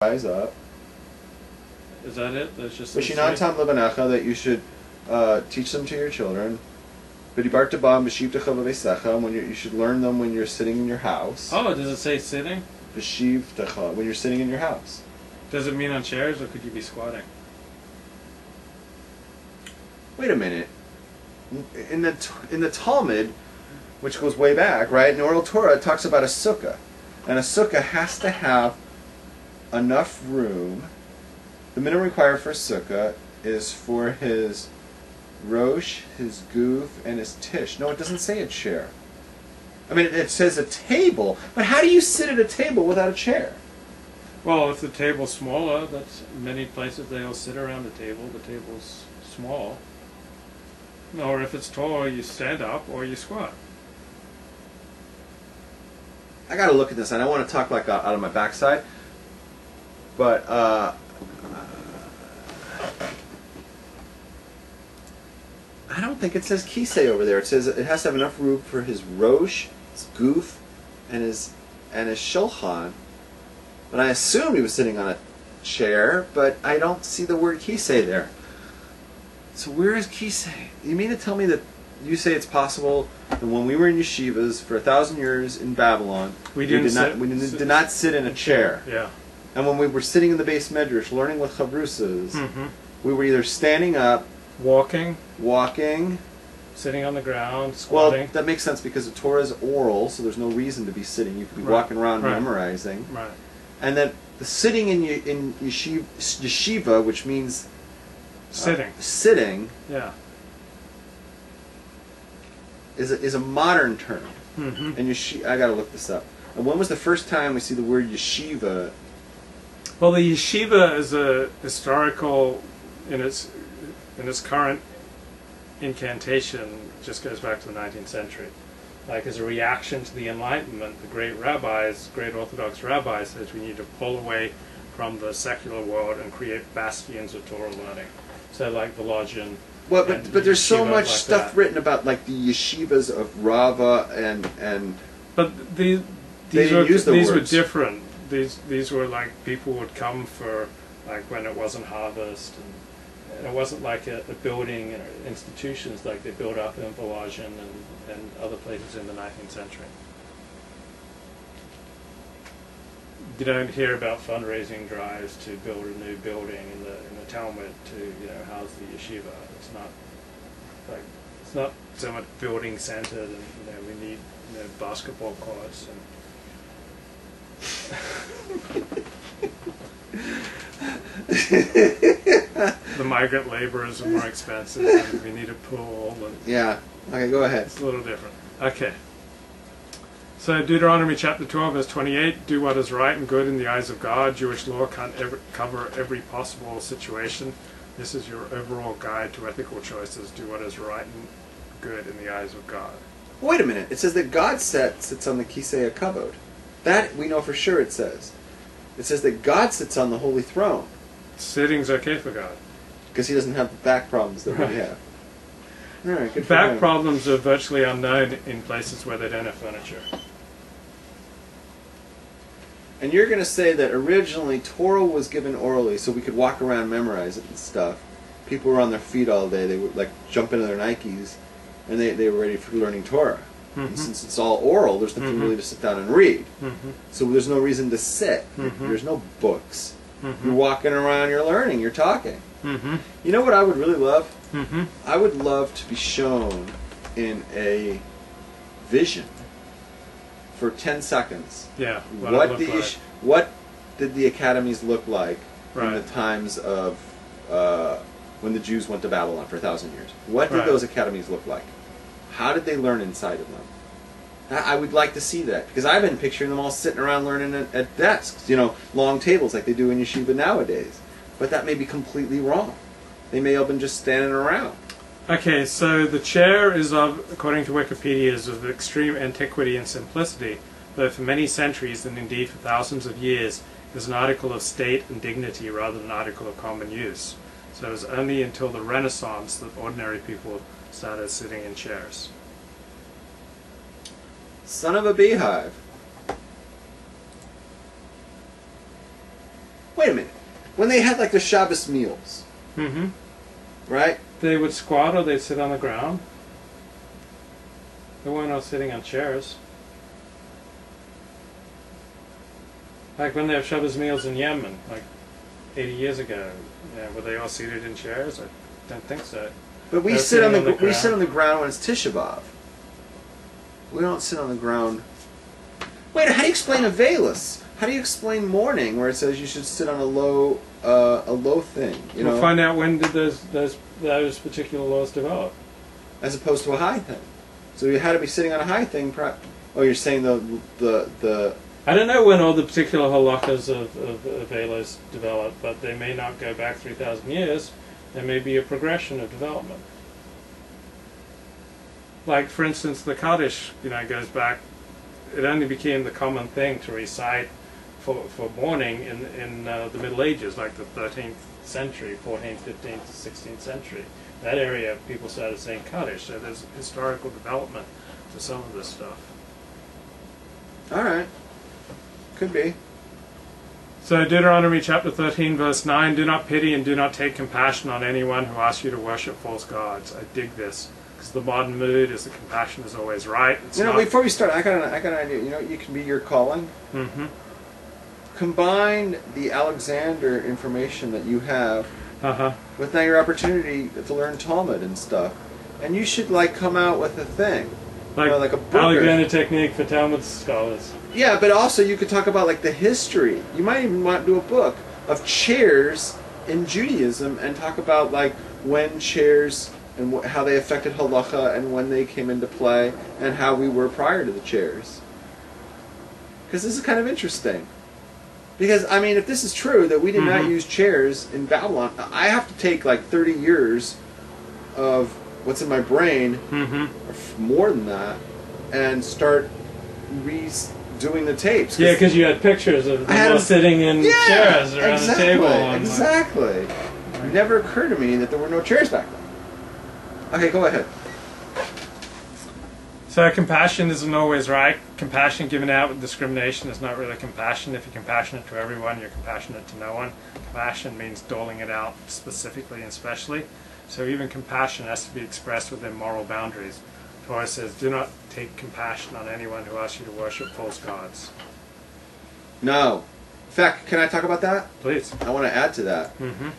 rise up. Is that it? That's just V'shinantam lebanecha, that you should teach them to your children. V'dibarta bam b'shivtecha v'veisecha, when you should learn them when you're sitting in your house. Oh, does it say sitting? V'shivtecha, when you're sitting in your house. Does it mean on chairs, or could you be squatting? Wait a minute. In the Talmud, which goes way back, right? In Oral Torah, it talks about a sukkah, and a sukkah has to have enough room. The minimum required for a sukkah is for his rosh, his goof, and his tish. No, it doesn't say a chair. I mean, it says a table, but how do you sit at a table without a chair? Well, if the table's smaller, that's many places they'll sit around the table. The table's small. Or if it's tall, you stand up or you squat. I got to look at this. I don't want to talk like out of my backside, but I don't think it says kisei over there. It says it has to have enough room for his rosh, his goof, and his shulchan. But I assumed he was sitting on a chair, but I don't see the word kisei there. So where is kisei? You mean to tell me that you say it's possible that when we were in yeshivas for 1,000 years in Babylon, we did not sit in a chair? Yeah. And when we were sitting in the base medrash learning with chavrusas, we were either standing up, walking, sitting on the ground, squatting. Well, that makes sense because the Torah is oral, so there's no reason to be sitting. You could be walking around memorizing. Right. And then the sitting in yeshiva, which means sitting, yeah, is a modern term. And I got to look this up. And when was the first time we see the word yeshiva? Well, the yeshiva is a historical, in its current incantation, just goes back to the 19th century. Like, as a reaction to the Enlightenment, the great Orthodox rabbis, says we need to pull away from the secular world and create bastions of Torah learning. So, like the Lodgen. Well, but there's so much stuff written about like the yeshivas of Rava and. But these were different. These were like people would come for like when it wasn't harvest, and it wasn't like a building and institutions like they built up in Volozhin and other places in the 19th century. You don't hear about fundraising drives to build a new building in the Talmud to house the yeshiva. It's not so much building centered, and we need basketball courts and the migrant laborers are more expensive, and we need a pool. And yeah. Okay, go ahead. It's a little different. Okay. So Deuteronomy chapter 12, verse 28, do what is right and good in the eyes of God. Jewish law can't cover every possible situation. This is your overall guide to ethical choices. Do what is right and good in the eyes of God. Wait a minute. It says that God sits on the kisei hakavod. That we know for sure it says. It says that God sits on the holy throne. Sitting's okay for God. Because he doesn't have the back problems that we have. All right, good for back him. problems are virtually unknown in places where they don't have furniture. And you're going to say that originally Torah was given orally so we could walk around, memorize it and stuff. People were on their feet all day. They would like jump into their Nikes, and they were ready for learning Torah. And since it's all oral, there's nothing really to sit down and read. So there's no reason to sit. There's no books. You're walking around, you're learning, you're talking. You know what I would really love? I would love to be shown in a vision for 10 seconds. Yeah. What did the academies look like in the times of when the Jews went to Babylon for 1,000 years? What did those academies look like? How did they learn inside of them? I would like to see that, because I've been picturing them all sitting around learning at desks, long tables like they do in yeshiva nowadays. But that may be completely wrong. They may have been just standing around. Okay, so the chair is according to Wikipedia, is of extreme antiquity and simplicity, though for many centuries, and indeed for thousands of years, is an article of state and dignity rather than an article of common use. So it was only until the Renaissance that ordinary people started sitting in chairs. Son of a beehive. Wait a minute. When they had like the Shabbos meals, Mm-hmm. right? They would squat or they'd sit on the ground. They weren't all sitting on chairs. Like when they have Shabbos meals in Yemen, like 80 years ago, were they all seated in chairs? I don't think so. But we They're sit on sitting we sit on the ground when it's Tisha B'Av. We don't sit on the ground. Wait, how do you explain Avelis? How do you explain mourning, where it says you should sit on a low thing? You know, We'll find out when did those particular laws develop. as opposed to a high thing. So you had to be sitting on a high thing. Oh, you're saying the I don't know when all the particular halakhas of Avelos developed, but they may not go back 3,000 years. There may be a progression of development. Like, for instance, the Kaddish, goes back. It only became the common thing to recite for mourning in the Middle Ages, like the 13th century, 14th, 15th, 16th century. That area, people started saying Kaddish, so there's historical development to some of this stuff. all right, could be. So Deuteronomy chapter 13, verse 9, do not pity and do not take compassion on anyone who asks you to worship false gods. I dig this, because the modern mood is that compassion is always right. It's not. Before we start, I got an idea. You know, you can be your calling. Mm-hmm. Combine the Alexander information that you have Uh-huh. with now your opportunity to learn Talmud and stuff, and you should come out with a thing, like a book. Alexander technique for Talmud scholars. Yeah, but also you could talk about the history. You might even want to do a book of chairs in Judaism and talk about when chairs and how they affected halacha and when they came into play and how we were prior to the chairs. Because this is kind of interesting. Because, if this is true, that we did not use chairs in Babylon, I have to take 30 years of what's in my brain, or more than that, and start redoing the tapes. Yeah, because you had pictures of them all sitting in chairs around the table. Exactly. It never occurred to me that there were no chairs back then. Okay, go ahead. So compassion isn't always right. Compassion given out with discrimination is not really compassion. If you're compassionate to everyone, you're compassionate to no one. Compassion means doling it out specifically and specially. So even compassion has to be expressed within moral boundaries. Torah says, do not take compassion on anyone who asks you to worship false gods. No. In fact, can I talk about that? Please. I want to add to that. Mm-hmm.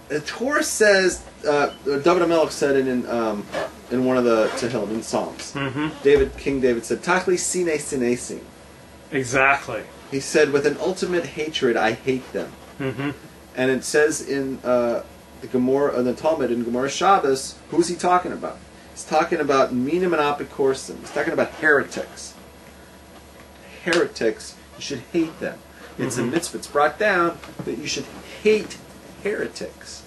The Torah says, David HaMelech said it in one of the Tehillim, in Psalms. Mm-hmm. King David said, Tachli sine sinesim. Exactly. He said, with an ultimate hatred, I hate them. Mm-hmm. And it says in the Talmud, in Gemara Shabbos, who's he talking about? He's talking about minim and apikorsim. He's talking about heretics. Heretics, you should hate them. It's a mitzvah. It's brought down that you should hate heretics.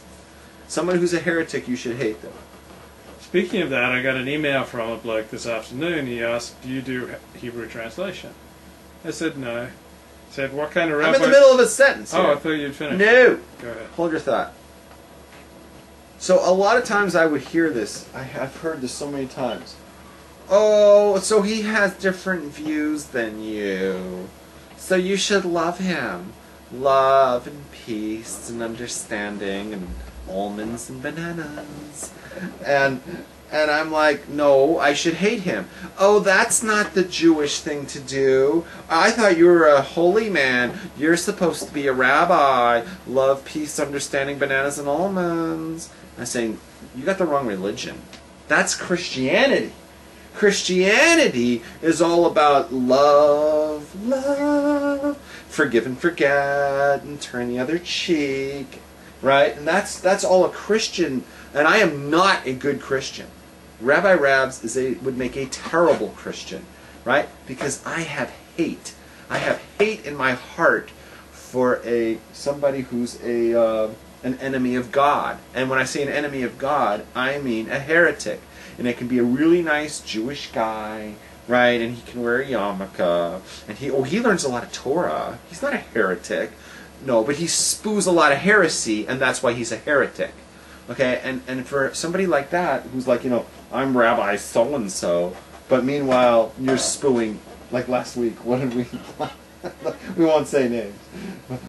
Someone who's a heretic, you should hate them. Speaking of that, I got an email from a bloke this afternoon. He asked, do you do Hebrew translation? I said no. He said, what kind of rabbi... I'm in the middle of a sentence here. Oh, I thought you'd finished. No! Go ahead. Hold your thought. So a lot of times I would hear this. I've heard this so many times. Oh, so he has different views than you. So you should love him. Love and peace and understanding and almonds and bananas. And I'm like, no, I should hate him. Oh, that's not the Jewish thing to do. I thought you were a holy man. You're supposed to be a rabbi. Love, peace, understanding, bananas, and almonds. I'm saying, you got the wrong religion. That's Christianity. Christianity is all about love, forgive and forget, and turn the other cheek, right? And that's all a Christian. And I am not a good Christian. Rabbi Rabs would make a terrible Christian, right? Because I have hate. I have hate in my heart for somebody who's an enemy of God. And when I say an enemy of God, I mean a heretic. And it can be a really nice Jewish guy, right? And he can wear a yarmulke. And he learns a lot of Torah. He's not a heretic. No, but he spews a lot of heresy, and that's why he's a heretic. Okay, and for somebody like that, who's like, I'm Rabbi so-and-so, but meanwhile, you're spewing, like last week, what did we... We won't say names.